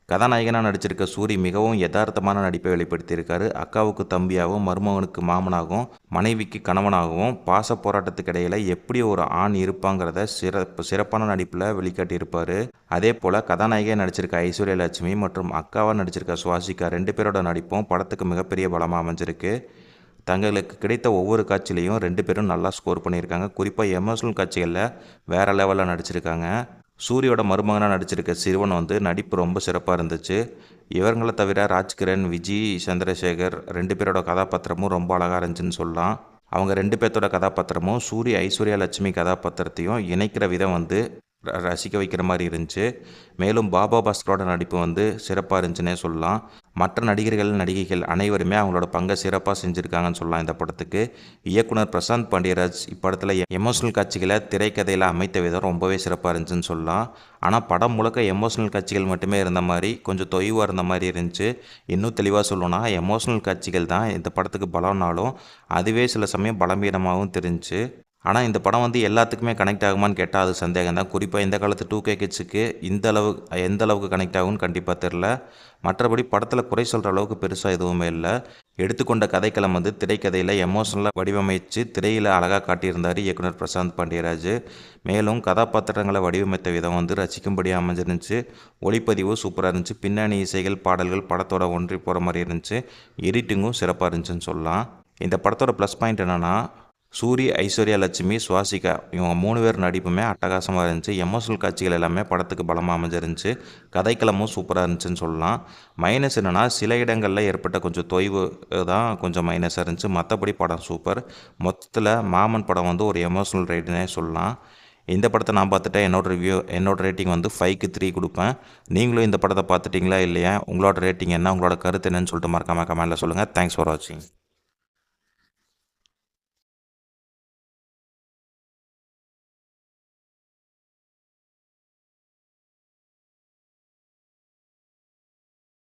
கதாநாயகனாக நடிச்சிருக்க சூரி மிகவும் யதார்த்தமான நடிப்பை வெளிப்படுத்தியிருக்காரு. அக்காவுக்கு தம்பியாகவும், மருமகனுக்கு மாமனாகவும், மனைவிக்கு கணவனாகவும் பாச போராட்டத்துக்கு இடையில எப்படி ஒரு ஆண் இருப்பாங்கிறத சிறப்பான நடிப்பில் வெளிக்காட்டியிருப்பார். அதே போல் கதாநாயகியாக நடிச்சிருக்க ஐஸ்வர்யா லட்சுமி மற்றும் அக்காவாக நடிச்சிருக்க சுவாசிகா 2 பேரோட நடிப்பும் படத்துக்கு மிகப்பெரிய பலமாக அமைஞ்சிருக்கு. தங்களுக்கு கிடைத்த ஒவ்வொரு காட்சியிலையும் 2 பேரும் நல்லா ஸ்கோர் பண்ணியிருக்காங்க. குறிப்பாக எமோஷனல் காட்சிகளில் வேறு லெவலில் நடிச்சிருக்காங்க. சூரியோட மருமகனாக நடிச்சிருக்க சிறுவன் நடிப்பு ரொம்ப சிறப்பாக இருந்துச்சு. இவங்களை தவிர ராஜ்கிரண், விஜய் சந்திரசேகர் 2 பேரோட கதாபாத்திரமும் ரொம்ப அழகாக இருந்துச்சுன்னு சொல்லலாம். அவங்க 2 பேர்த்தோட கதாபாத்திரமும் சூரி ஐஸ்வர்யா லட்சுமி கதாபாத்திரத்தையும் இணைக்கிற விதம் ரசிக்க வைக்கிற மாதிரி இருந்துச்சு. மேலும் பாபா பாஸ்கரோட நடிப்பு சிறப்பாக இருந்துச்சுன்னே சொல்லலாம். மற்ற நடிகர்கள், நடிகைகள் அனைவருமே அவங்களோட பங்கை சிறப்பாக செஞ்சுருக்காங்கன்னு சொல்லலாம். இந்த படத்துக்கு இயக்குனர் பிரசாந்த் பாண்டியராஜ் இப்படத்தில் எமோஷனல் காட்சிகளை திரைக்கதையில் அமைத்த விதம் ரொம்பவே சிறப்பாக இருந்துச்சுன்னு சொல்லலாம். ஆனால் படம் முழுக்க எமோஷனல் காட்சிகள் மட்டுமே இருந்த மாதிரி, கொஞ்சம் தொய்வாக இருந்த மாதிரி இருந்துச்சு. இன்னும் தெளிவாக சொல்லணும்னா எமோஷனல் காட்சிகள் தான் இந்த படத்துக்கு பலம்னாலும் அதுவே சில சமயம் பலவீனமாகவும் தெரிஞ்சுச்சு. ஆனால் இந்த படம் எல்லாத்துக்குமே கனெக்ட் ஆகுமான்னு கேட்டால் அது சந்தேகம் தான். குறிப்பாக இந்த காலத்து 2K கிட்ஸுக்கு எந்த அளவுக்கு கனெக்ட் ஆகும்னு கண்டிப்பாக தெரில. மற்றபடி படத்தில் குறை சொல்கிற அளவுக்கு பெருசாக எதுவுமே இல்லை. எடுத்துக்கொண்ட கதைக்களம் திரைக்கதையில் எமோஷனலாக வடிவமைச்சு திரையில் அழகாக காட்டியிருந்தார் இயக்குனர் பிரசாந்த் பாண்டியராஜ். மேலும் கதாபாத்திரங்களை வடிவமைத்த விதம் ரசிக்கும்படியாக அமைஞ்சிருந்துச்சு. ஒளிப்பதிவு சூப்பராக இருந்துச்சு. பின்னணி இசைகள், பாடல்கள் படத்தோட ஒன்றி போகிற மாதிரி இருந்துச்சு. எடிட்டிங்கும் சிறப்பாக இருந்துச்சுன்னு சொல்லலாம். இந்த படத்தோட ப்ளஸ் பாயிண்ட் என்னென்னா, சூரி, ஐஸ்வர்யா லட்சுமி, சுவாசிகா இவங்க 3 பேர் நடிப்புமே அட்டகாசமாக இருந்துச்சு. எமோஷனல் காட்சிகள் எல்லாமே படத்துக்கு பலமாக அமைஞ்சிருந்துச்சு. கதைக்களமும் சூப்பராக இருந்துச்சுன்னு சொல்லலாம். மைனஸ் என்னென்னா, சில இடங்களில் ஏற்பட்ட கொஞ்சம் தொய்வு தான் கொஞ்சம் மைனஸாக இருந்துச்சு. மற்றபடி படம் சூப்பர். மொத்தத்தில் மாமன் படம் ஒரு எமோஷனல் ரைடுனே சொல்லலாம். இந்த படத்தை நான் பார்த்துட்டேன். என்னோட ரேட்டிங் 5க்கு 3 கொடுப்பேன். நீங்களும் இந்த படத்தை பார்த்துட்டிங்களா இல்லையா? உங்களோட ரேட்டிங் என்ன? உங்களோட கருத்து என்னன்னு சொல்லிட்டு மறக்காமல் கமெண்ட்டில் சொல்லுங்கள். தேங்க்ஸ் ஃபார் வாட்சிங்.